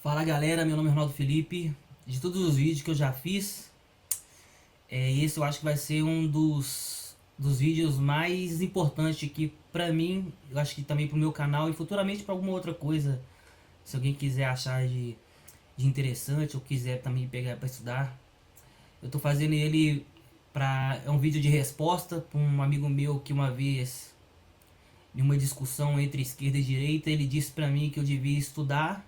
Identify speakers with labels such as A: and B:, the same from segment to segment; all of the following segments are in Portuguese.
A: Fala galera, meu nome é Ronaldo Felipe. De todos os vídeos que eu já fiz, esse eu acho que vai ser um dos vídeos mais importantes aqui pra mim. Eu acho que também pro meu canal e futuramente pra alguma outra coisa. Se alguém quiser achar de interessante ou quiser também pegar pra estudar. Eu tô fazendo ele é um vídeo de resposta pra um amigo meu que uma vez, em uma discussão entre esquerda e direita, ele disse pra mim que eu devia estudar.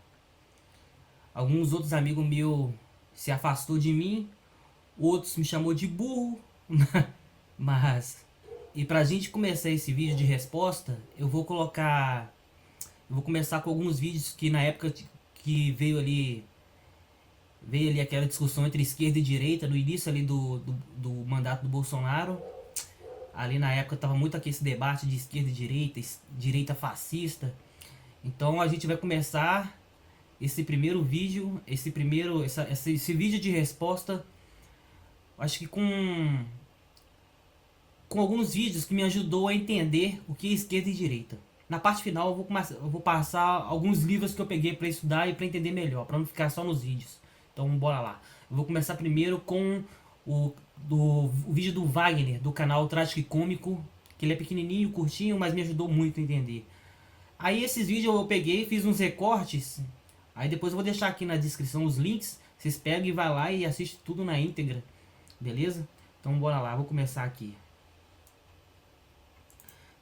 A: Alguns outros amigos meus se afastou de mim, outros me chamou de burro, mas e pra gente começar esse vídeo de resposta, eu vou começar com alguns vídeos que na época que veio ali aquela discussão entre esquerda e direita, no início ali do mandato do Bolsonaro. Ali na época tava muito aqui esse debate de esquerda e direita, direita fascista. Então a gente vai começar esse primeiro vídeo, esse vídeo de resposta, acho que com alguns vídeos que me ajudou a entender o que é esquerda e direita. Na parte final eu vou passar alguns livros que eu peguei para estudar e para entender melhor, para não ficar só nos vídeos. Então bora lá. Eu vou começar primeiro com o vídeo do Wagner, do canal Trágico e Cômico, que ele é pequenininho, curtinho, mas me ajudou muito a entender. Aí esses vídeos eu peguei, fiz uns recortes. Aí depois eu vou deixar aqui na descrição os links. Vocês pegam e vai lá e assiste tudo na íntegra. Beleza? Então bora lá, vou começar aqui.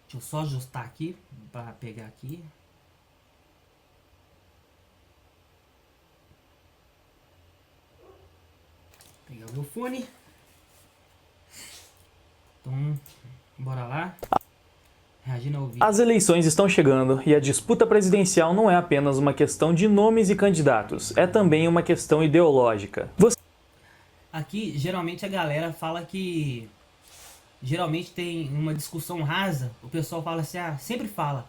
A: Deixa eu só ajustar aqui para pegar aqui. Pegar o meu fone. Então, bora lá.
B: As eleições estão chegando e a disputa presidencial não é apenas uma questão de nomes e candidatos, é também uma questão ideológica.
A: Aqui, geralmente a galera fala que... Geralmente tem uma discussão rasa, o pessoal fala assim, sempre fala,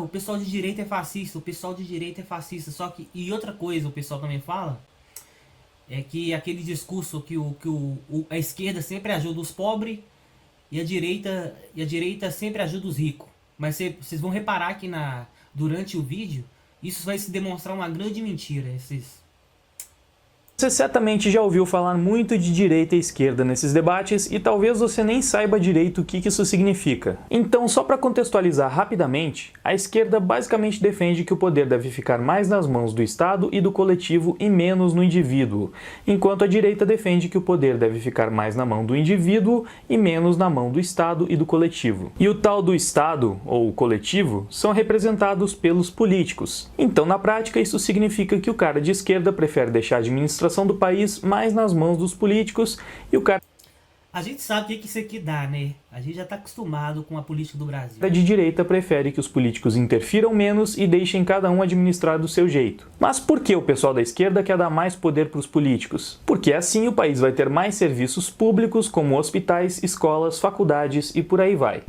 A: o pessoal de direita é fascista, o pessoal de direita é fascista, só que... E outra coisa o pessoal também fala, é que aquele discurso que a esquerda sempre ajuda os pobres, e a direita sempre ajuda os ricos. Mas vocês vão reparar que durante o vídeo, isso vai se demonstrar uma grande mentira.
B: Você certamente já ouviu falar muito de direita e esquerda nesses debates e talvez você nem saiba direito o que isso significa. Então, só para contextualizar rapidamente, a esquerda basicamente defende que o poder deve ficar mais nas mãos do Estado e do coletivo e menos no indivíduo, enquanto a direita defende que o poder deve ficar mais na mão do indivíduo e menos na mão do Estado e do coletivo. E o tal do Estado, ou coletivo, são representados pelos políticos. Então, na prática, isso significa que o cara de esquerda prefere deixar a administração do país mais nas mãos dos políticos e o cara...
A: A gente sabe o que isso aqui dá, né? A gente já está acostumado com a política do Brasil.
B: A de direita prefere que os políticos interfiram menos e deixem cada um administrar do seu jeito. Mas por que o pessoal da esquerda quer dar mais poder para os políticos? Porque assim o país vai ter mais serviços públicos como hospitais, escolas, faculdades e por aí vai.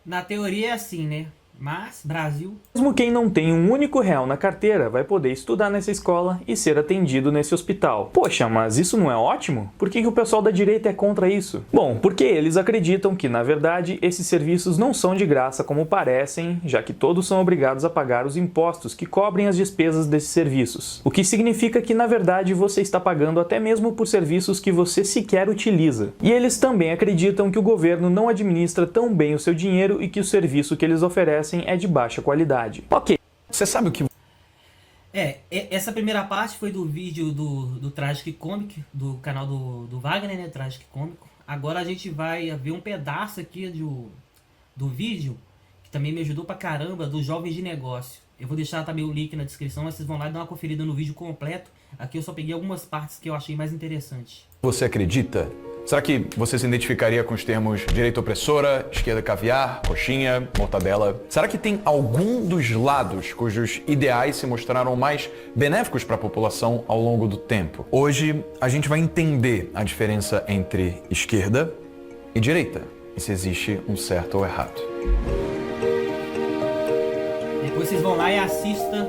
A: Na teoria é assim, né? Mas, Brasil...
B: Mesmo quem não tem um único real na carteira vai poder estudar nessa escola e ser atendido nesse hospital. Poxa, mas isso não é ótimo? Por que o pessoal da direita é contra isso? Bom, porque eles acreditam que, na verdade, esses serviços não são de graça como parecem, já que todos são obrigados a pagar os impostos que cobrem as despesas desses serviços. O que significa que, na verdade, você está pagando até mesmo por serviços que você sequer utiliza. E eles também acreditam que o governo não administra tão bem o seu dinheiro e que o serviço que eles oferecem é de baixa qualidade. Ok.
C: Você sabe o que...
A: Essa primeira parte foi do vídeo do Trágico e Cômico, do canal do Wagner, né? Trágico e Cômico. Agora a gente vai ver um pedaço aqui do vídeo, que também me ajudou pra caramba, dos Jovens de Negócio. Eu vou deixar também o link na descrição, mas vocês vão lá e dar uma conferida no vídeo completo. Aqui eu só peguei algumas partes que eu achei mais interessantes.
C: Você acredita? Será que você se identificaria com os termos direita opressora, esquerda caviar, coxinha, mortadela? Será que tem algum dos lados cujos ideais se mostraram mais benéficos para a população ao longo do tempo? Hoje a gente vai entender a diferença entre esquerda e direita e se existe um certo ou errado.
A: Depois vocês vão lá e assistam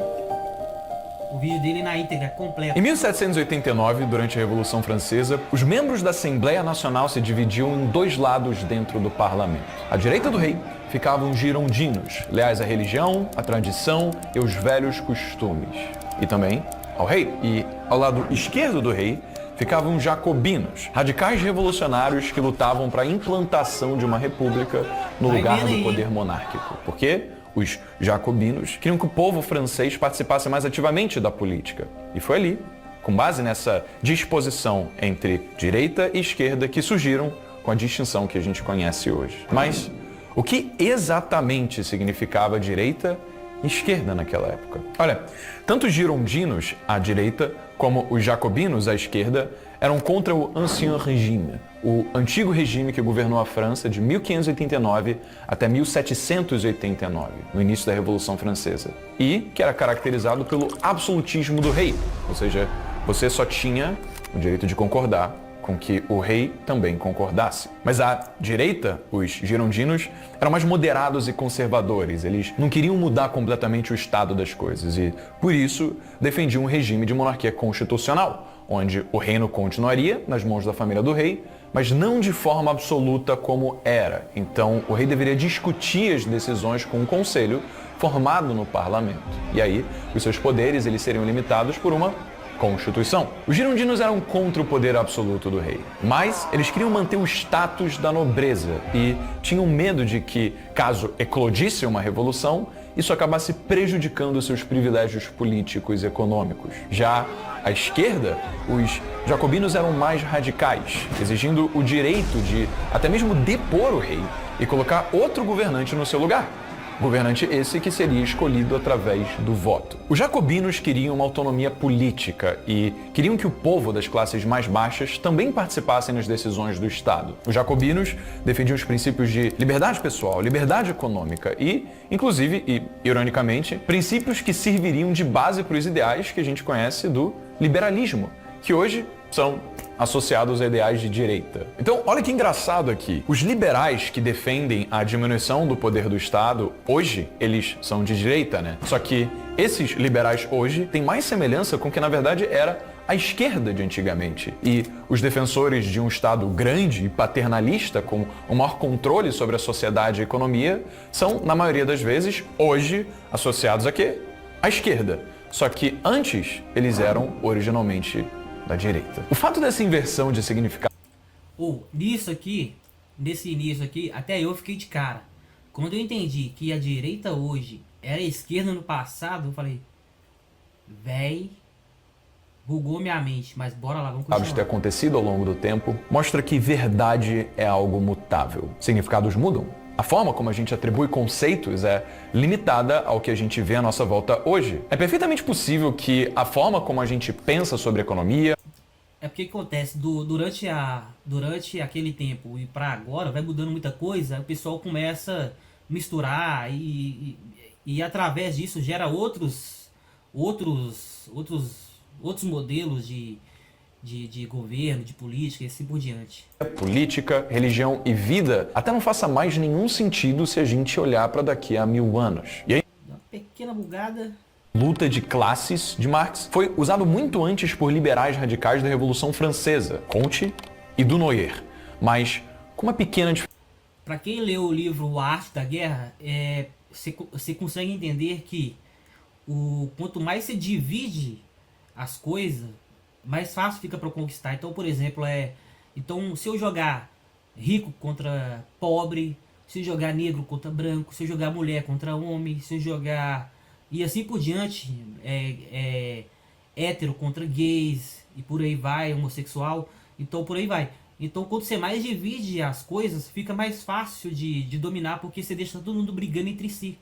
A: o vídeo dele na íntegra, completo.
C: Em 1789, durante a Revolução Francesa, os membros da Assembleia Nacional se dividiam em dois lados dentro do parlamento. À direita do rei ficavam os girondinos, leais à religião, à tradição e aos velhos costumes. E também ao rei. E ao lado esquerdo do rei ficavam os jacobinos, radicais revolucionários que lutavam para a implantação de uma república no lugar do poder monárquico. Por quê? Os jacobinos queriam que o povo francês participasse mais ativamente da política. E foi ali, com base nessa disposição entre direita e esquerda, que surgiram com a distinção que a gente conhece hoje. Mas o que exatamente significava direita e esquerda naquela época? Olha, tanto os girondinos, à direita, como os jacobinos, à esquerda, eram contra o Ancien Régime, o antigo regime que governou a França de 1589 até 1789, no início da Revolução Francesa, e que era caracterizado pelo absolutismo do rei, ou seja, você só tinha o direito de concordar com que o rei também concordasse. Mas à direita, os girondinos eram mais moderados e conservadores. Eles não queriam mudar completamente o estado das coisas e, por isso, defendiam um regime de monarquia constitucional, onde o reino continuaria nas mãos da família do rei, mas não de forma absoluta como era. Então, o rei deveria discutir as decisões com um conselho formado no parlamento. E aí, os seus poderes eles seriam limitados por uma Constituição. Os girondinos eram contra o poder absoluto do rei, mas eles queriam manter o status da nobreza e tinham medo de que, caso eclodisse uma revolução, isso acabasse prejudicando seus privilégios políticos e econômicos. Já à esquerda, os jacobinos eram mais radicais, exigindo o direito de até mesmo depor o rei e colocar outro governante no seu lugar. Governante esse que seria escolhido através do voto. Os jacobinos queriam uma autonomia política e queriam que o povo das classes mais baixas também participassem nas decisões do Estado. Os jacobinos defendiam os princípios de liberdade pessoal, liberdade econômica e, inclusive, e ironicamente, princípios que serviriam de base para os ideais que a gente conhece do liberalismo, que hoje são associados a ideais de direita. Então, olha que engraçado aqui. Os liberais que defendem a diminuição do poder do Estado, hoje, eles são de direita, né? Só que esses liberais hoje têm mais semelhança com o que, na verdade, era a esquerda de antigamente. E os defensores de um Estado grande e paternalista, com um maior controle sobre a sociedade e a economia, são, na maioria das vezes, hoje, associados a quê? À esquerda. Só que antes, eles eram originalmente da direita. O fato dessa inversão de significado...
A: nesse início aqui, até eu fiquei de cara. Quando eu entendi que a direita hoje era a esquerda no passado, eu falei, véi, bugou minha mente, mas bora lá, vamos continuar.
C: ter acontecido ao longo do tempo, mostra que verdade é algo mutável. Significados mudam. A forma como a gente atribui conceitos é limitada ao que a gente vê à nossa volta hoje. É perfeitamente possível que a forma como a gente pensa sobre economia...
A: É porque acontece, durante aquele tempo e para agora, vai mudando muita coisa, o pessoal começa a misturar e através disso gera outros modelos de governo, de política e assim por diante.
C: Política, religião e vida até não faça mais nenhum sentido se a gente olhar para daqui a 1000 anos. E aí,
A: Uma pequena bugada.
C: Luta de classes de Marx foi usado muito antes por liberais radicais da Revolução Francesa, Comte e Dunoyer, mas com uma pequena diferença.
A: Para quem leu o livro A Arte da Guerra, você consegue entender que quanto mais você divide as coisas, mais fácil fica para conquistar. Então, por exemplo, então se eu jogar rico contra pobre, se eu jogar negro contra branco, se eu jogar mulher contra homem, se eu jogar e assim por diante, hétero contra gays e por aí vai, homossexual, então por aí vai. Então, quando você mais divide as coisas, fica mais fácil de dominar, porque você deixa todo mundo brigando entre si.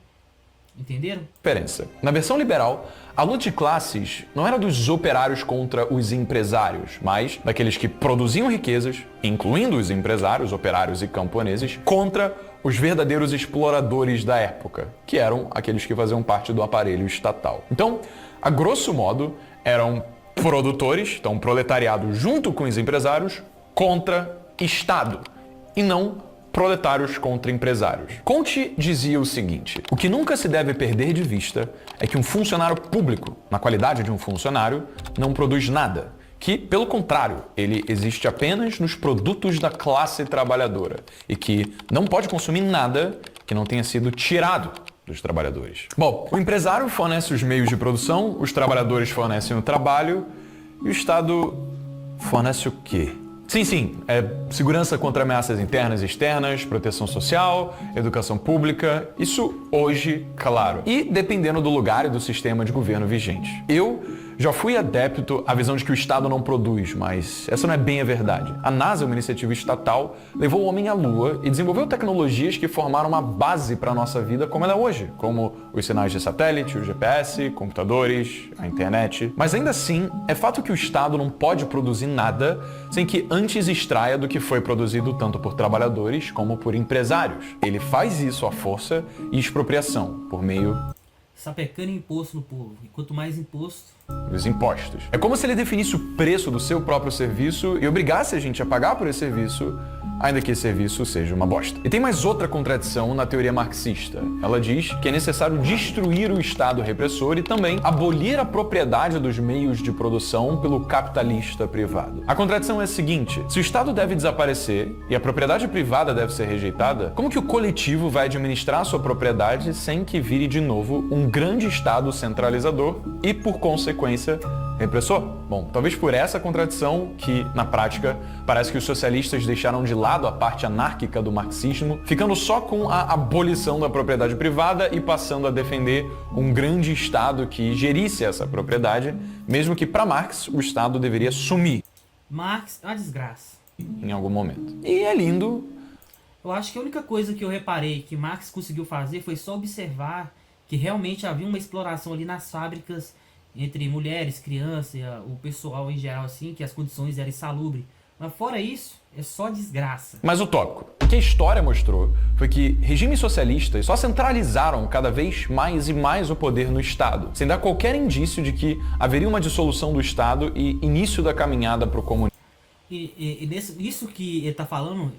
A: Entenderam?
C: Diferença. Na versão liberal, a luta de classes não era dos operários contra os empresários, mas daqueles que produziam riquezas, incluindo os empresários, operários e camponeses, contra os verdadeiros exploradores da época, que eram aqueles que faziam parte do aparelho estatal. Então, a grosso modo, eram produtores, então proletariado junto com os empresários, contra Estado, e não proletários contra empresários. Comte dizia o seguinte: o que nunca se deve perder de vista é que um funcionário público, na qualidade de um funcionário, não produz nada. Que, pelo contrário, ele existe apenas nos produtos da classe trabalhadora e que não pode consumir nada que não tenha sido tirado dos trabalhadores. Bom, o empresário fornece os meios de produção, os trabalhadores fornecem o trabalho e o Estado fornece o quê? Sim, segurança contra ameaças internas e externas, proteção social, educação pública, isso hoje, claro. E dependendo do lugar e do sistema de governo vigente. Eu já fui adepto à visão de que o Estado não produz, mas essa não é bem a verdade. A NASA, uma iniciativa estatal, levou o homem à Lua e desenvolveu tecnologias que formaram uma base para a nossa vida como ela é hoje, como os sinais de satélite, o GPS, computadores, a internet. Mas ainda assim, é fato que o Estado não pode produzir nada sem que antes extraia do que foi produzido tanto por trabalhadores como por empresários. Ele faz isso à força e expropriação, por meio
A: sapecando imposto no povo. E quanto mais imposto,
C: dos impostos. É como se ele definisse o preço do seu próprio serviço e obrigasse a gente a pagar por esse serviço, ainda que esse serviço seja uma bosta. E tem mais outra contradição na teoria marxista. Ela diz que é necessário destruir o Estado repressor e também abolir a propriedade dos meios de produção pelo capitalista privado. A contradição é a seguinte: se o Estado deve desaparecer e a propriedade privada deve ser rejeitada, como que o coletivo vai administrar a sua propriedade sem que vire de novo um grande Estado centralizador e, por consequência, repressor? Bom, talvez por essa contradição que, na prática, parece que os socialistas deixaram de lado a parte anárquica do marxismo, ficando só com a abolição da propriedade privada e passando a defender um grande Estado que gerisse essa propriedade, mesmo que para Marx o Estado deveria sumir.
A: Marx é uma desgraça.
C: Em algum momento. E é lindo.
A: Eu acho que a única coisa que eu reparei que Marx conseguiu fazer foi só observar que realmente havia uma exploração ali nas fábricas entre mulheres, crianças, o pessoal em geral, assim, que as condições eram insalubres. Mas fora isso, é só desgraça.
C: Mas utópico. O que a história mostrou foi que regimes socialistas só centralizaram cada vez mais e mais o poder no Estado, sem dar qualquer indício de que haveria uma dissolução do Estado e início da caminhada para o comunismo.
A: Isso que ele tá falando,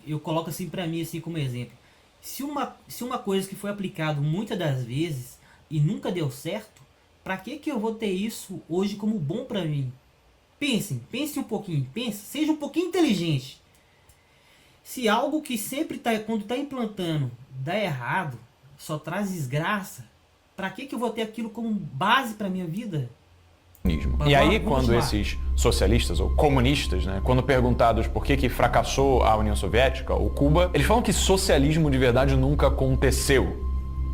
A: eu coloco assim pra mim assim como exemplo. Se uma coisa que foi aplicada muitas das vezes e nunca deu certo, pra que eu vou ter isso hoje como bom pra mim? Pense um pouquinho, seja um pouquinho inteligente. Se algo que sempre tá, quando tá implantando, dá errado, só traz desgraça, pra que eu vou ter aquilo como base pra minha vida?
C: E aí, quando esses socialistas ou comunistas, né, quando perguntados por que fracassou a União Soviética ou Cuba, eles falam que socialismo de verdade nunca aconteceu,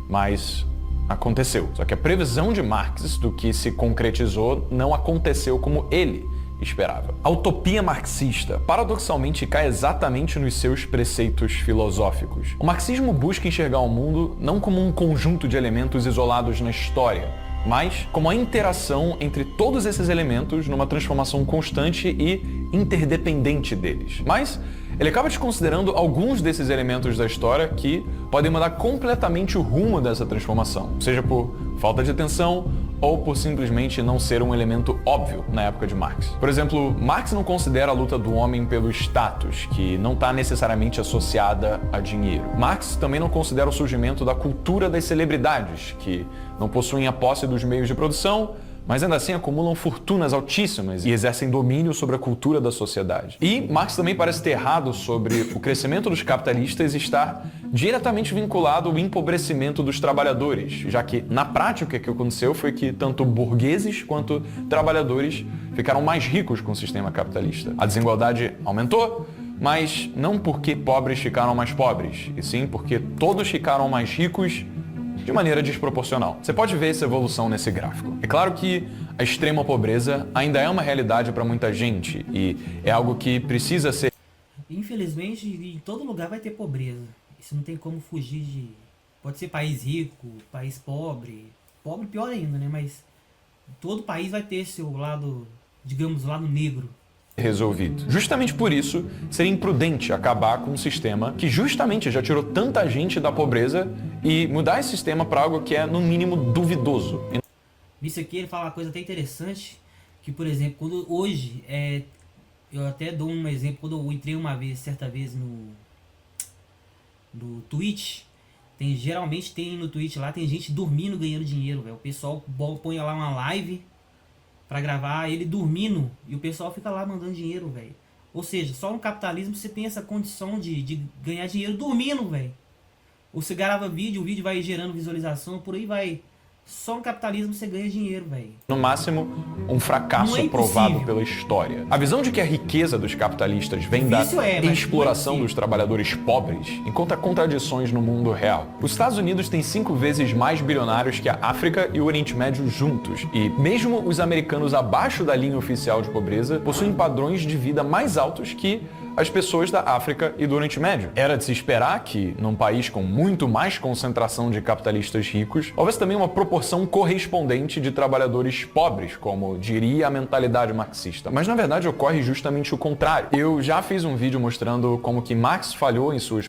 C: mas aconteceu. Só que a previsão de Marx do que se concretizou não aconteceu como ele esperava. A utopia marxista, paradoxalmente, cai exatamente nos seus preceitos filosóficos. O marxismo busca enxergar o mundo não como um conjunto de elementos isolados na história, mas como a interação entre todos esses elementos numa transformação constante e interdependente deles. Mas ele acaba desconsiderando alguns desses elementos da história que podem mudar completamente o rumo dessa transformação, seja por falta de atenção ou por simplesmente não ser um elemento óbvio na época de Marx. Por exemplo, Marx não considera a luta do homem pelo status, que não está necessariamente associada a dinheiro. Marx também não considera o surgimento da cultura das celebridades, que não possuem a posse dos meios de produção, mas ainda assim acumulam fortunas altíssimas e exercem domínio sobre a cultura da sociedade. E Marx também parece ter errado sobre o crescimento dos capitalistas estar diretamente vinculado ao empobrecimento dos trabalhadores, já que, na prática, o que aconteceu foi que tanto burgueses quanto trabalhadores ficaram mais ricos com o sistema capitalista. A desigualdade aumentou, mas não porque pobres ficaram mais pobres, e sim porque todos ficaram mais ricos de maneira desproporcional. Você pode ver essa evolução nesse gráfico. É claro que a extrema pobreza ainda é uma realidade para muita gente e é algo que precisa ser...
A: Infelizmente, em todo lugar vai ter pobreza. Isso não tem como fugir de... Pode ser país rico, país pobre. Pobre pior ainda, né? Mas todo país vai ter seu lado, digamos, lado negro.
C: Resolvido. Justamente por isso, seria imprudente acabar com um sistema que justamente já tirou tanta gente da pobreza e mudar esse sistema para algo que é, no mínimo, duvidoso.
A: Isso aqui ele fala uma coisa até interessante, que, por exemplo, quando hoje, eu até dou um exemplo, quando eu entrei certa vez do Twitch, geralmente tem no Twitch lá, tem gente dormindo ganhando dinheiro, velho. O pessoal põe lá uma live pra gravar ele dormindo e o pessoal fica lá mandando dinheiro, velho. Ou seja, só no capitalismo você tem essa condição de ganhar dinheiro dormindo, velho. Ou você grava vídeo, o vídeo vai gerando visualização, por aí vai. Só no capitalismo você ganha dinheiro, velho.
C: No máximo, um fracasso provado pela história. A visão de que a riqueza dos capitalistas vem da exploração dos trabalhadores pobres encontra contradições no mundo real. Os Estados Unidos têm 5 vezes mais bilionários que a África e o Oriente Médio juntos. E mesmo os americanos abaixo da linha oficial de pobreza possuem padrões de vida mais altos que as pessoas da África e do Oriente Médio. Era de se esperar que, num país com muito mais concentração de capitalistas ricos, houvesse também uma proporção correspondente de trabalhadores pobres, como diria a mentalidade marxista. Mas na verdade ocorre justamente o contrário. Eu já fiz um vídeo mostrando como que Marx falhou em suas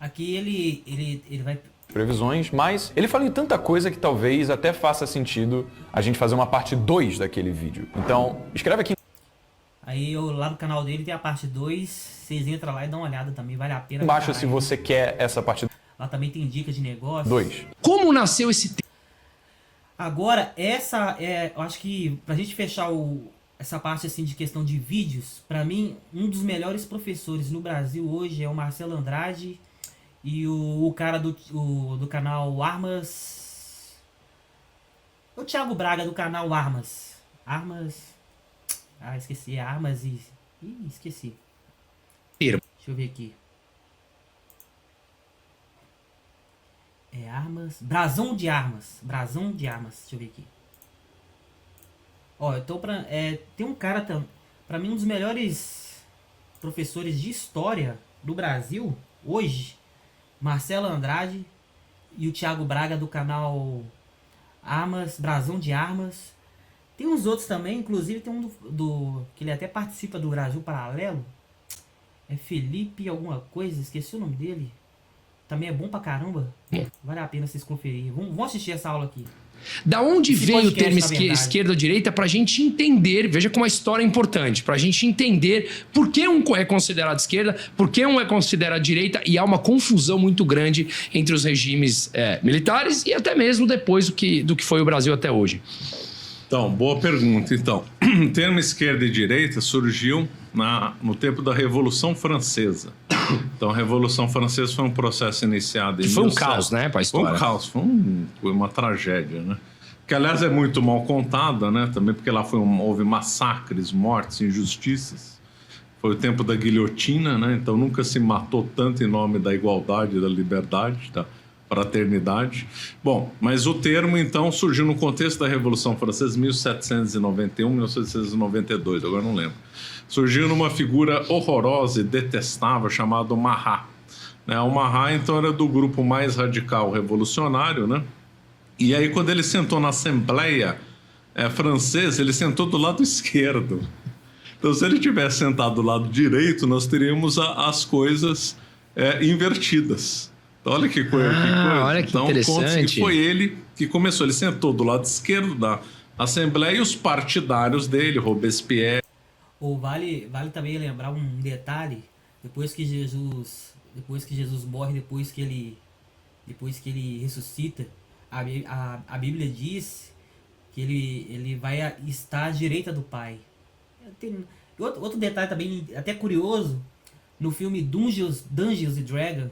A: Aqui ele vai
C: previsões, mas ele fala em tanta coisa que talvez até faça sentido a gente fazer uma parte 2 daquele vídeo. Então, escreve aqui.
A: Aí lá no canal dele tem a parte 2, vocês entram lá e dão uma olhada também, vale a pena.
C: Embaixo se você quer essa parte.
A: Lá também tem dicas de negócio.
C: 2.
D: Como nasceu esse
A: Agora, eu acho que pra gente fechar essa parte assim de questão de vídeos, pra mim, um dos melhores professores no Brasil hoje é o Marcelo Andrade e o cara do canal Armas. O Thiago Braga do canal Armas. Esqueci, Armas e... esqueci. Deixa eu ver aqui. Armas... Brasão de Armas. Deixa eu ver aqui. Ó, então tem um cara... Pra mim, um dos melhores professores de história do Brasil, hoje, Marcelo Andrade e o Thiago Braga do canal Armas, Brasão de Armas. Tem uns outros também, inclusive tem um que ele até participa do Brasil Paralelo. É Felipe alguma coisa, esqueci o nome dele. Também é bom pra caramba. Vale a pena vocês conferirem. Vamos assistir essa aula aqui.
D: Da onde
A: Esse
D: veio o
A: podcast,
D: termo esquerda ou direita pra gente entender, veja como a história é importante, pra gente entender por que um é considerado esquerda, por que um é considerado direita, e há uma confusão muito grande entre os regimes militares e até mesmo depois do que foi o Brasil até hoje.
E: Então, boa pergunta. Então, o termo esquerda e direita surgiu no tempo da Revolução Francesa. Então, a Revolução Francesa foi um processo iniciado em...
D: Foi um caos, né, para a história?
E: Foi um caos, foi uma tragédia, né? Que, aliás, é muito mal contada, né? Também porque lá houve massacres, mortes, injustiças. Foi o tempo da guilhotina, né? Então, nunca se matou tanto em nome da igualdade, da liberdade, da fraternidade. Bom, mas o termo, então, surgiu no contexto da Revolução Francesa, 1791, 1792, agora não lembro. Surgiu numa figura horrorosa e detestável chamada Marat. O Marat, então, era do grupo mais radical revolucionário, né? E aí, quando ele sentou na Assembleia francesa, ele sentou do lado esquerdo. Então, se ele tivesse sentado do lado direito, nós teríamos as coisas invertidas. Olha que coisa.
D: Olha que
E: então,
D: interessante.
E: Foi ele que começou. Ele sentou do lado esquerdo da Assembleia e os partidários dele, Robespierre.
A: Vale também lembrar um detalhe. Depois que Jesus morre, depois que ele ressuscita, a Bíblia diz que ele vai estar à direita do Pai. Outro detalhe também até curioso, no filme Dungeons and Dragons,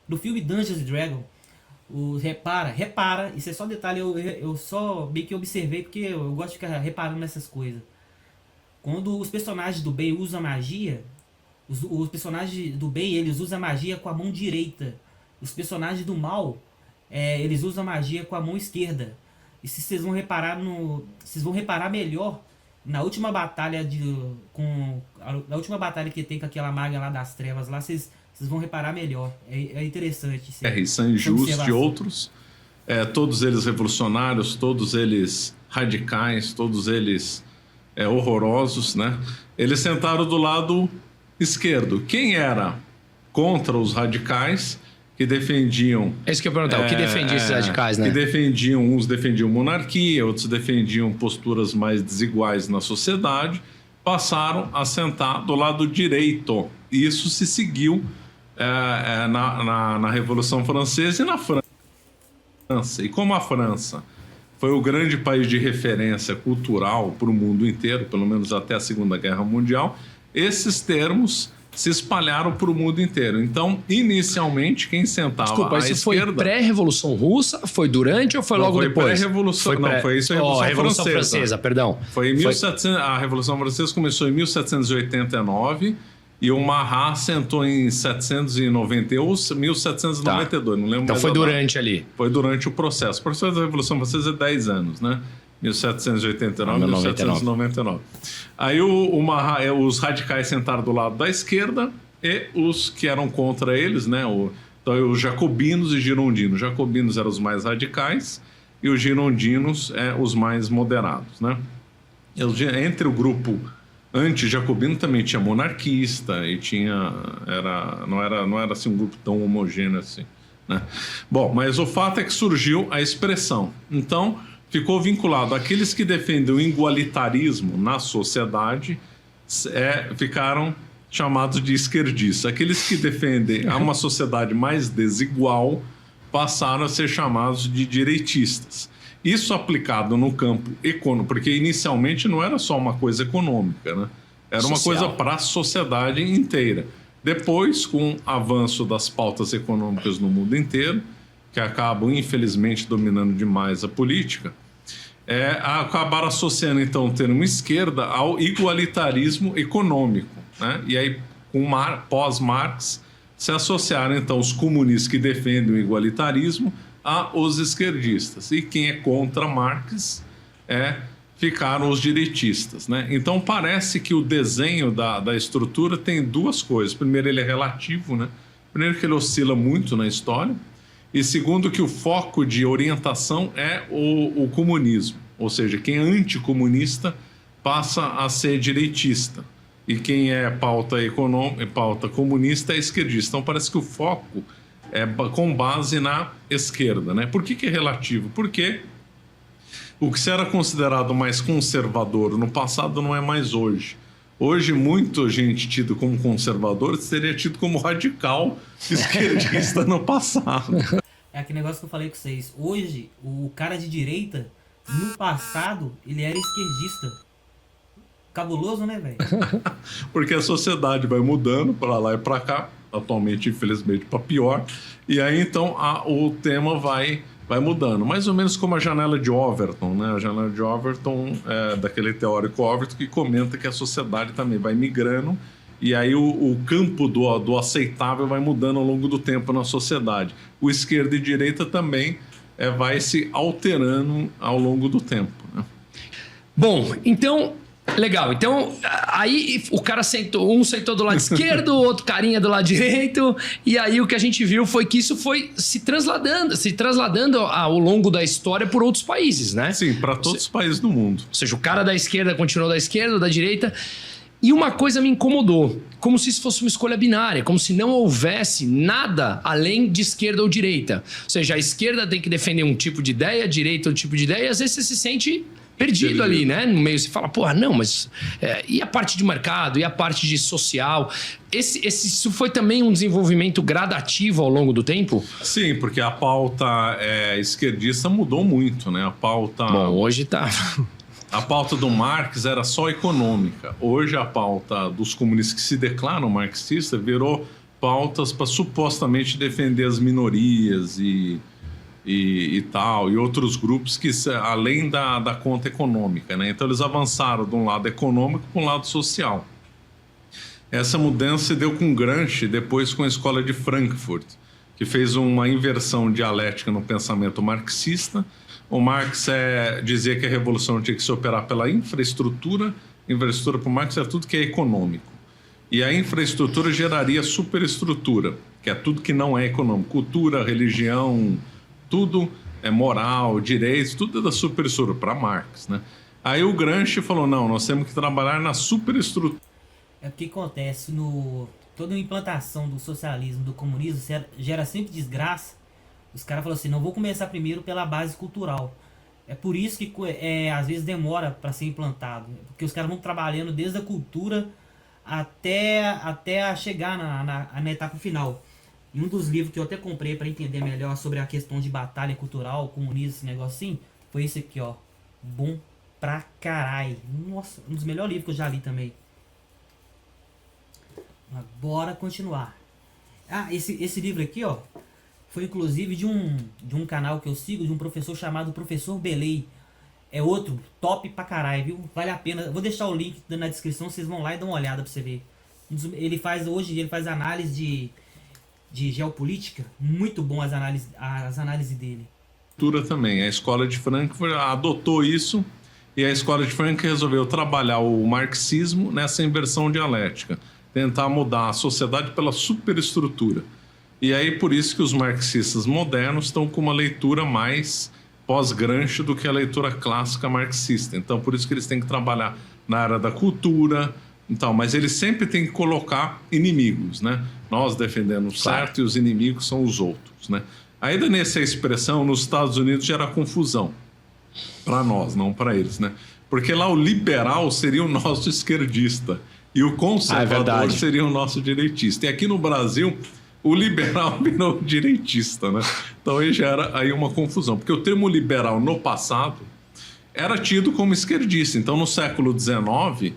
A: no filme Dungeons and Dragons, repara, isso é só detalhe, eu só meio que observei, porque eu gosto de ficar reparando nessas coisas. Quando os personagens do bem usam magia, os personagens do bem, eles usam magia com a mão direita. Os personagens do mal, eles usam magia com a mão esquerda. E se vocês vão reparar melhor na última batalha na última batalha que tem com aquela maga lá das trevas lá, vocês vão reparar melhor. É interessante.
E: Saint-Just e outros, todos eles revolucionários, todos eles radicais, todos eles horrorosos, né? Eles sentaram do lado esquerdo. Quem era contra os radicais, que defendiam...
D: É isso que eu ia perguntar, o que defendia esses radicais, né?
E: Que uns defendiam monarquia, outros defendiam posturas mais desiguais na sociedade, passaram a sentar do lado direito. E isso se seguiu na Revolução Francesa e na França. E como a França foi o grande país de referência cultural para o mundo inteiro, pelo menos até a Segunda Guerra Mundial, esses termos se espalharam para o mundo inteiro. Então, inicialmente, quem sentava
D: Desculpa,
E: à
D: isso
E: esquerda...
D: foi pré-Revolução Russa? Foi durante ou foi logo depois?
E: Pré-revolução. Não, foi isso a
D: Revolução Francesa, perdão.
E: Foi em 1700, a Revolução Francesa começou em 1789 e o Marat sentou em 1790 ou 1792, não lembro
D: Então
E: mais
D: foi
E: a data.
D: durante ali.
E: Foi durante o processo. O processo da Revolução Francesa é 10 anos, né? 1789 e 1799. Aí o Marat, os radicais sentaram do lado da esquerda e os que eram contra eles, né? Então, os jacobinos e girondinos. Os jacobinos eram os mais radicais e os girondinos os mais moderados, né? Entre o grupo anti-jacobino também tinha monarquista e tinha... Não era assim, um grupo tão homogêneo assim, né? Bom, mas o fato é que surgiu a expressão. Então... ficou vinculado àqueles que defendem o igualitarismo na sociedade, ficaram chamados de esquerdistas. Aqueles que defendem uma sociedade mais desigual passaram a ser chamados de direitistas. Isso aplicado no campo econômico, porque inicialmente não era só uma coisa econômica, né? Era uma coisa para a sociedade inteira. Depois, com o avanço das pautas econômicas no mundo inteiro, que acabam, infelizmente, dominando demais a política, acabaram associando, então, o termo esquerda ao igualitarismo econômico, né? E aí, pós-Marx, se associaram, então, os comunistas que defendem o igualitarismo aos esquerdistas. E quem é contra Marx ficaram os direitistas, né? Então, parece que o desenho da estrutura tem duas coisas. Primeiro, ele é relativo, né? Primeiro, que ele oscila muito na história. E segundo, que o foco de orientação é o comunismo. Ou seja, quem é anticomunista passa a ser direitista. E quem é pauta comunista é esquerdista. Então parece que o foco é com base na esquerda, né? Por que é relativo? Porque o que era considerado mais conservador no passado não é mais hoje. Hoje, muita gente tido como conservador seria tido como radical esquerdista no passado.
A: É aquele negócio que eu falei com vocês. Hoje, o cara de direita, no passado, ele era esquerdista. Cabuloso, né, velho?
E: Porque a sociedade vai mudando para lá e para cá, atualmente, infelizmente, para pior. E aí, então, o tema vai mudando. Mais ou menos como a janela de Overton, né? A janela de Overton é daquele teórico Overton que comenta que a sociedade também vai migrando e aí o campo do aceitável vai mudando ao longo do tempo na sociedade. O esquerda e direita também vai se alterando ao longo do tempo, né?
D: Bom, então... legal, então aí o cara sentou, um sentou do lado esquerdo, o outro carinha do lado direito, e aí o que a gente viu foi que isso foi se trasladando ao longo da história por outros países, né?
E: Sim, para todos os países do mundo.
D: Ou seja, o cara da esquerda continuou da esquerda, da direita, e uma coisa me incomodou, como se isso fosse uma escolha binária, como se não houvesse nada além de esquerda ou direita. Ou seja, a esquerda tem que defender um tipo de ideia, a direita outro tipo de ideia, e às vezes você se sente... perdido ali, né? No meio, você fala, porra, não, mas... e a parte de mercado, e a parte de social? Isso foi também um desenvolvimento gradativo ao longo do tempo?
E: Sim, porque a pauta esquerdista mudou muito, né? A pauta...
D: Bom, hoje tá...
E: A pauta do Marx era só econômica. Hoje a pauta dos comunistas que se declaram marxistas virou pautas para supostamente defender as minorias e tal, e outros grupos que além da conta econômica, né? Então eles avançaram de um lado econômico para um lado social. Essa mudança se deu com Gramsci, depois com a escola de Frankfurt, que fez uma inversão dialética no pensamento marxista. O Marx dizia que a revolução tinha que se operar pela infraestrutura. Infraestrutura para o Marx é tudo que é econômico. E a infraestrutura geraria superestrutura, que é tudo que não é econômico. Cultura, religião... tudo é moral, direitos, tudo é da superestrutura, para Marx, né? Aí o Gramsci falou, não, nós temos que trabalhar na superestrutura.
A: É o que acontece toda a implantação do socialismo, do comunismo, gera sempre desgraça. Os caras falaram assim, não vou começar primeiro pela base cultural. É por isso que às vezes demora para ser implantado. Porque os caras vão trabalhando desde a cultura até a chegar na etapa final. E um dos livros que eu até comprei para entender melhor sobre a questão de batalha cultural, comunismo, esse negocinho, foi esse aqui, ó. Bom pra caralho. Nossa, um dos melhores livros que eu já li também. Mas bora continuar. Ah, esse livro aqui, ó, foi inclusive de um canal que eu sigo, de um professor chamado Professor Belei. É outro top pra caralho, viu? Vale a pena. Vou deixar o link na descrição, vocês vão lá e dão uma olhada pra você ver. Ele faz análise de geopolítica. Muito bom as análises dele.
E: Também. A escola de Frankfurt adotou isso e a escola de Frankfurt resolveu trabalhar o marxismo nessa inversão dialética. Tentar mudar a sociedade pela superestrutura. E aí por isso que os marxistas modernos estão com uma leitura mais pós-Gramsci do que a leitura clássica marxista. Então por isso que eles têm que trabalhar na área da cultura, então, mas eles sempre têm que colocar inimigos, né? Nós defendemos o certo e os inimigos são os outros, né? Ainda nessa expressão, nos Estados Unidos gera confusão. Para nós, não para eles, né? Porque lá o liberal seria o nosso esquerdista e o conservador seria o nosso direitista. E aqui no Brasil, o liberal virou direitista, né? Então aí gera aí uma confusão. Porque o termo liberal no passado era tido como esquerdista. Então no século XIX,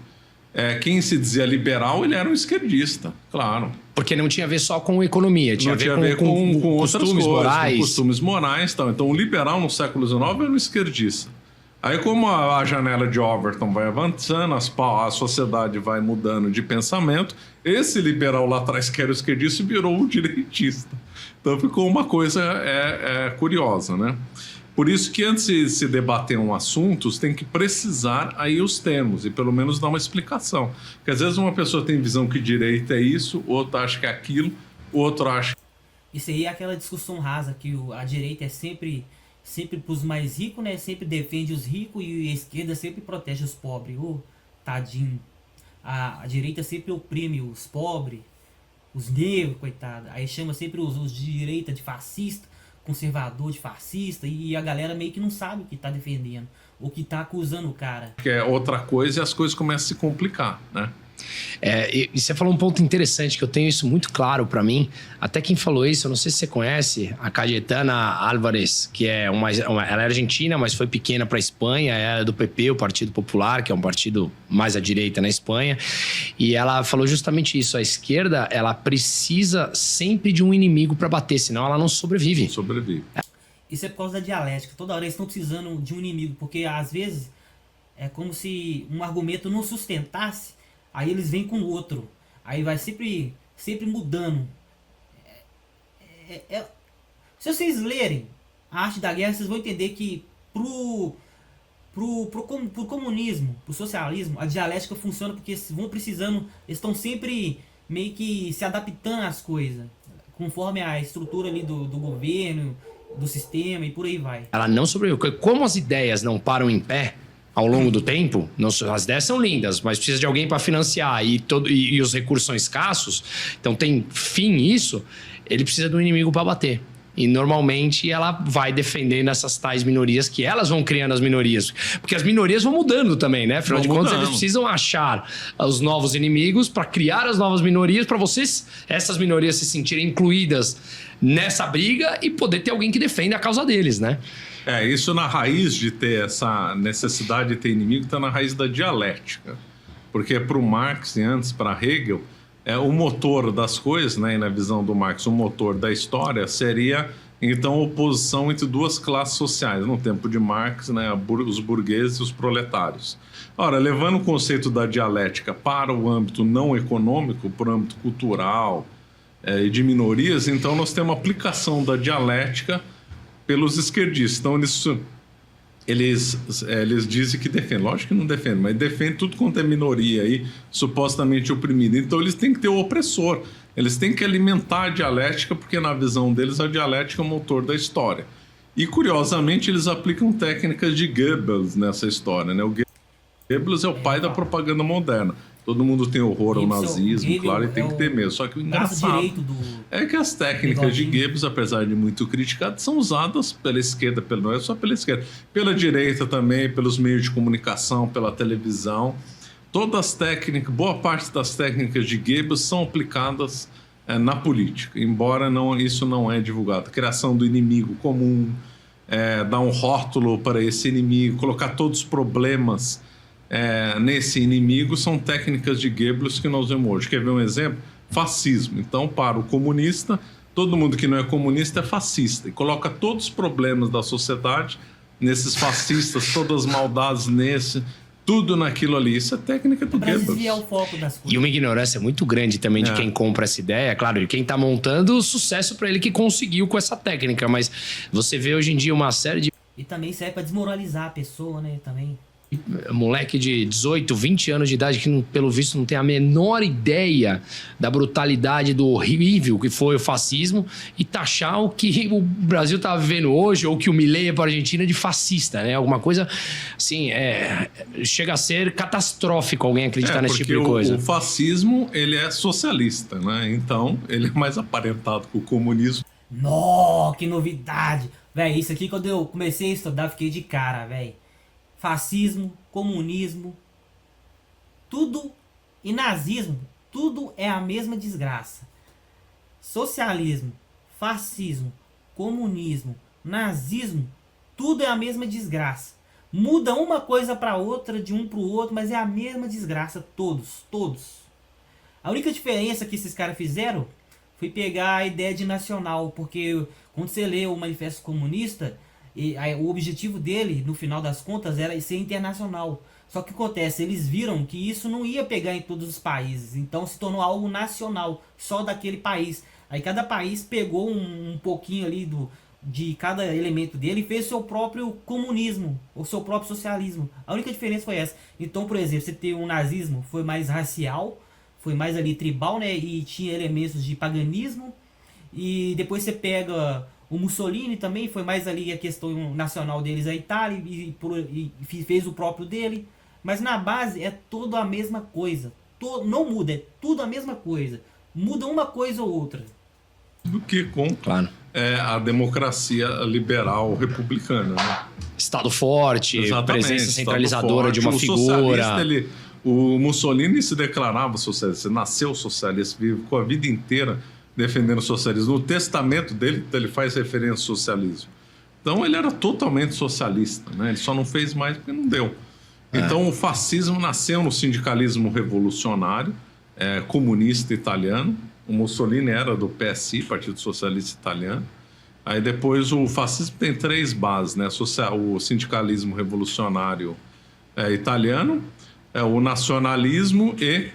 E: quem se dizia liberal, ele era um esquerdista, claro.
D: Porque não tinha a ver só com economia, tinha a ver com costumes morais.
E: Com costumes morais e tal. Então o liberal no século XIX era um esquerdista. Aí como a janela de Overton vai avançando, a sociedade vai mudando de pensamento, esse liberal lá atrás que era o esquerdista virou o direitista. Então ficou uma coisa curiosa, né? Por isso que antes de se debater um assunto, você tem que precisar aí os termos e pelo menos dar uma explicação. Porque às vezes uma pessoa tem visão que direita é isso, o outro acha que é aquilo, o outro acha...
A: Isso aí é aquela discussão rasa, que a direita é sempre pros mais ricos, né? Sempre defende os ricos e a esquerda sempre protege os pobres. Tadinho. A direita sempre oprime os pobres, os negros, coitado. Aí chama sempre os de direita de fascista, conservador de fascista, e a galera meio que não sabe o que tá defendendo, o que tá acusando o cara.
E: Que é outra coisa e as coisas começam a se complicar, né?
D: E você falou um ponto interessante, que eu tenho isso muito claro para mim. Até quem falou isso, eu não sei se você conhece, a Cayetana Álvarez, que é ela é argentina, mas foi pequena para a Espanha, ela é do PP, o Partido Popular, que é um partido mais à direita na Espanha, e ela falou justamente isso: a esquerda, ela precisa sempre de um inimigo para bater, senão ela não sobrevive.
E: Não sobrevive.
A: Isso é por causa da dialética. Toda hora eles estão precisando de um inimigo, porque às vezes é como se um argumento não sustentasse. Aí eles vêm com o outro. Aí vai sempre mudando. Se vocês lerem A Arte da Guerra, vocês vão entender que pro comunismo, pro socialismo, a dialética funciona porque vão precisando, eles estão sempre meio que se adaptando às coisas, conforme a estrutura ali do governo, do sistema e por aí vai.
D: Ela não sobrevive. Como as ideias não param em pé ao longo do tempo, as ideias são lindas, mas precisa de alguém para financiar e os recursos são escassos, então tem fim isso, ele precisa de um inimigo para bater. E normalmente ela vai defendendo essas tais minorias, que elas vão criando as minorias. Porque as minorias vão mudando também, né? Afinal de contas, eles precisam achar os novos inimigos para criar as novas minorias, para essas minorias se sentirem incluídas nessa briga e poder ter alguém que defenda a causa deles, né?
E: Isso na raiz de ter essa necessidade de ter inimigo está na raiz da dialética. Porque para o Marx e antes para Hegel, o motor das coisas, né, e na visão do Marx, o motor da história seria, então, a oposição entre duas classes sociais. No tempo de Marx, né, os burgueses e os proletários. Ora, levando o conceito da dialética para o âmbito não econômico, para o âmbito cultural e de minorias, então nós temos uma aplicação da dialética pelos esquerdistas. Então eles dizem que defendem, lógico que não defendem, mas defendem tudo quanto é minoria aí, supostamente oprimida. Então eles têm que ter o opressor, eles têm que alimentar a dialética, porque na visão deles a dialética é o motor da história. E curiosamente eles aplicam técnicas de Goebbels nessa história, né? O Goebbels é o pai da propaganda moderna. Todo mundo tem horror ao nazismo, claro, e tem que ter mesmo. Só que o engraçado é que as técnicas de Goebbels, apesar de muito criticadas, são usadas pela esquerda, não é só pela esquerda, pela direita também, pelos meios de comunicação, pela televisão, todas as técnicas, boa parte das técnicas de Goebbels são aplicadas na política, embora isso não é divulgado. Criação do inimigo comum, dar um rótulo para esse inimigo, colocar todos os problemas nesse inimigo, são técnicas de Goebbels que nós vemos hoje. Quer ver um exemplo? Fascismo. Então, para o comunista, todo mundo que não é comunista é fascista, e coloca todos os problemas da sociedade nesses fascistas, todas as maldades tudo naquilo ali. Isso é técnica do
A: Para
E: Goebbels.
A: desviar o foco das coisas.
D: E uma ignorância muito grande também de quem compra essa ideia. Claro, de quem tá montando, sucesso para ele que conseguiu com essa técnica. Mas você vê hoje em dia uma série de
A: E também serve para desmoralizar a pessoa, né? Também.
D: moleque de 18, 20 anos de idade que, pelo visto, não tem a menor ideia da brutalidade, do horrível que foi o fascismo, e taxar o que o Brasil tá vivendo hoje, ou que o Milei é para a Argentina, de fascista, né? Alguma coisa, assim, chega a ser catastrófico alguém acreditar nesse tipo de coisa.
E: O fascismo, ele é socialista, né? Então, ele é mais aparentado com o comunismo.
A: Nó, que novidade! Véi, isso aqui quando eu comecei a estudar, fiquei de cara, véi. Fascismo, comunismo, tudo, e nazismo, tudo é a mesma desgraça. Socialismo, fascismo, comunismo, nazismo, tudo é a mesma desgraça. Muda uma coisa para outra, de um para o outro, mas é a mesma desgraça, todos. A única diferença que esses caras fizeram foi pegar a ideia de nacional, porque quando você lê o Manifesto Comunista, o objetivo dele, no final das contas, era ser internacional. Só que acontece, eles viram que isso não ia pegar em todos os países, então se tornou algo nacional, só daquele país. Aí cada país pegou um pouquinho ali de cada elemento dele e fez seu próprio comunismo, ou seu próprio socialismo. A única diferença foi essa. Então, por exemplo, você tem um nazismo, foi mais racial, foi mais ali tribal, né, e tinha elementos de paganismo. E depois você pega o Mussolini também, foi mais ali a questão nacional deles, a Itália, e fez o próprio dele. Mas na base é tudo a mesma coisa. Não muda, é tudo a mesma coisa. Muda uma coisa ou outra.
E: Do que com a democracia liberal republicana, né?
D: Estado forte,
E: Exatamente,
D: presença centralizadora
E: Estado forte.
D: de uma figura.
E: O Mussolini se declarava socialista, nasceu socialista, ficou a vida inteira defendendo o socialismo. No testamento dele, ele faz referência ao socialismo. Então, ele era totalmente socialista, né? Ele só não fez mais porque não deu. Então, o fascismo nasceu no sindicalismo revolucionário, comunista italiano. O Mussolini era do PSI, Partido Socialista Italiano. Aí, depois, o fascismo tem 3 bases, né? O sindicalismo revolucionário italiano, o nacionalismo e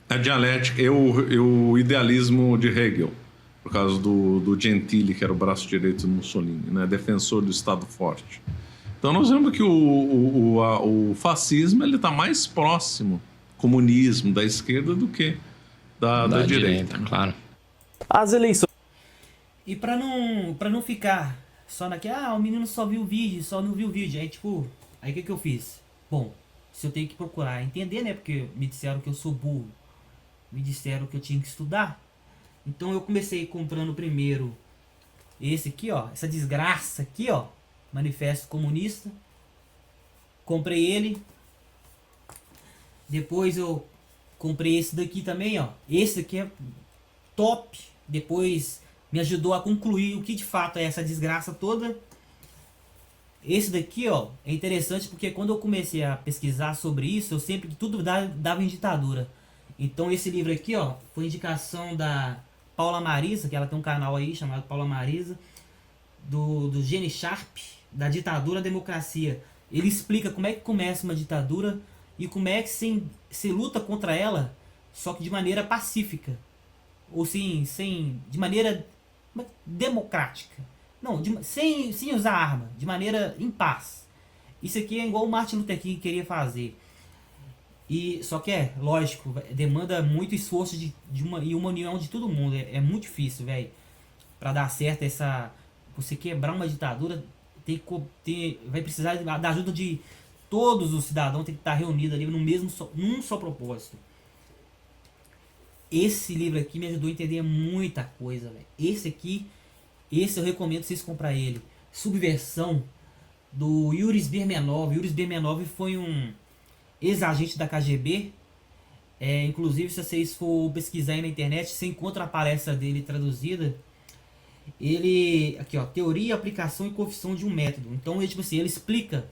E: a dialética e o idealismo de Hegel, por causa do Gentili, que era o braço direito do Mussolini, né? Defensor do Estado forte. Então nós vemos que o fascismo está mais próximo do comunismo, da esquerda, do que da direita.
D: Claro.
B: As eleições.
A: E pra não ficar só naquele, o menino só viu o vídeo, só não viu o vídeo. Aí o que eu fiz? Bom, se eu tenho que procurar entender, né? Porque me disseram que eu sou burro. Me disseram que eu tinha que estudar. Então eu comecei comprando primeiro esse aqui, ó. Essa desgraça aqui, ó. Manifesto Comunista. Comprei ele. Depois eu comprei esse daqui também, ó. Esse aqui é top. Depois me ajudou a concluir o que de fato é essa desgraça toda. Esse daqui, ó, é interessante porque quando eu comecei a pesquisar sobre isso, eu sempre, tudo dava em ditadura. Então esse livro aqui, ó, foi indicação da Paula Marisa, que ela tem um canal aí chamado Paula Marisa, do Gene Sharp, da Ditadura à Democracia. Ele explica como é que começa uma ditadura e como é que se luta contra ela, só que de maneira pacífica. Ou de maneira democrática. Não, sem usar arma, de maneira em paz. Isso aqui é igual o Martin Luther King queria fazer. Só que lógico, demanda muito esforço e uma união de todo mundo. É muito difícil, velho. Pra dar certo você quebrar uma ditadura, vai precisar da ajuda de todos os cidadãos, tem que estar reunidos ali num só propósito. Esse livro aqui me ajudou a entender muita coisa, velho. Esse eu recomendo vocês comprar ele. Subversão, do Yuris Bermenov. Yuris Bermenov foi um ex-agente da KGB. Inclusive, se vocês for pesquisar aí na internet, você encontra a palestra dele traduzida. Ele, aqui ó, teoria, aplicação e confissão de um método. Então, ele, tipo assim, ele explica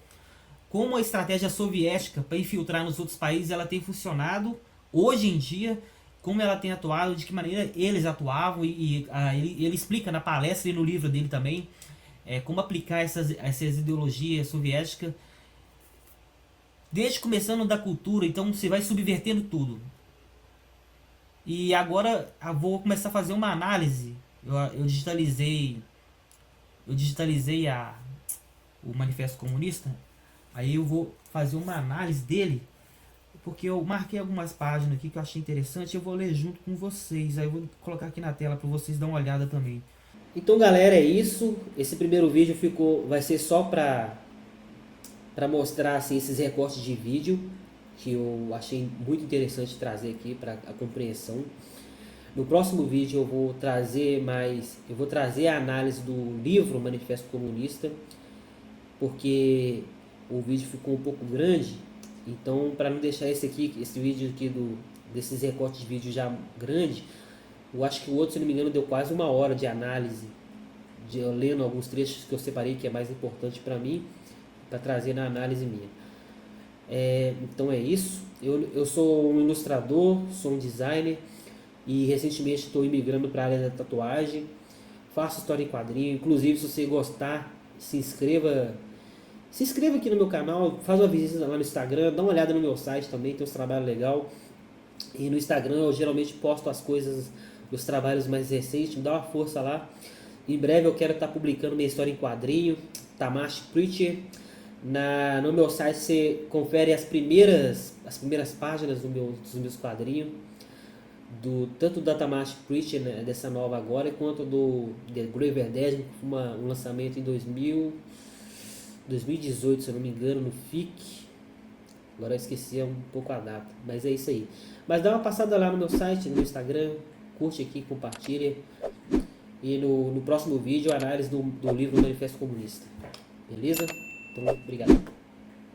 A: como a estratégia soviética para infiltrar nos outros países ela tem funcionado hoje em dia, como ela tem atuado, de que maneira eles atuavam, ele explica na palestra e no livro dele também como aplicar essas ideologias soviéticas, desde começando da cultura. Então você vai subvertendo tudo. E agora eu vou começar a fazer uma análise. Eu digitalizei o Manifesto Comunista. Aí eu vou fazer uma análise dele, porque eu marquei algumas páginas aqui que eu achei interessante, eu vou ler junto com vocês. Aí eu vou colocar aqui na tela para vocês darem uma olhada também. Então, galera, é isso. Esse primeiro vídeo vai ser só para mostrar assim, esses recortes de vídeo que eu achei muito interessante trazer aqui para a compreensão. No próximo vídeo eu vou trazer a análise do livro Manifesto Comunista, porque o vídeo ficou um pouco grande. Então, para não deixar esse vídeo aqui desses recortes de vídeo já grande, eu acho que o outro, se não me engano, deu quase 1 hora de análise, eu lendo alguns trechos que eu separei que é mais importante para mim, para trazer na análise minha. Então é isso. Eu sou um ilustrador, sou um designer e recentemente estou imigrando para a área da tatuagem. Faço história em quadrinho. Inclusive, se você gostar, se inscreva aqui no meu canal, faz uma visita lá no Instagram, dá uma olhada no meu site também, tem uns trabalhos legais. E no Instagram eu geralmente posto as coisas, os trabalhos mais recentes, me dá uma força lá. Em breve eu quero estar publicando minha história em quadrinho, Tamashi Preacher. No meu site você confere as primeiras páginas dos meus quadrinhos, tanto da Tamashi Preacher, né, dessa nova agora, quanto do The Graver Dead, um lançamento em 2018, se eu não me engano, no FIC. Agora eu esqueci um pouco a data, mas é isso aí. Mas dá uma passada lá no meu site, no meu Instagram, curte aqui, compartilha. E no próximo vídeo, a análise do livro Manifesto Comunista. Beleza? Então, obrigado.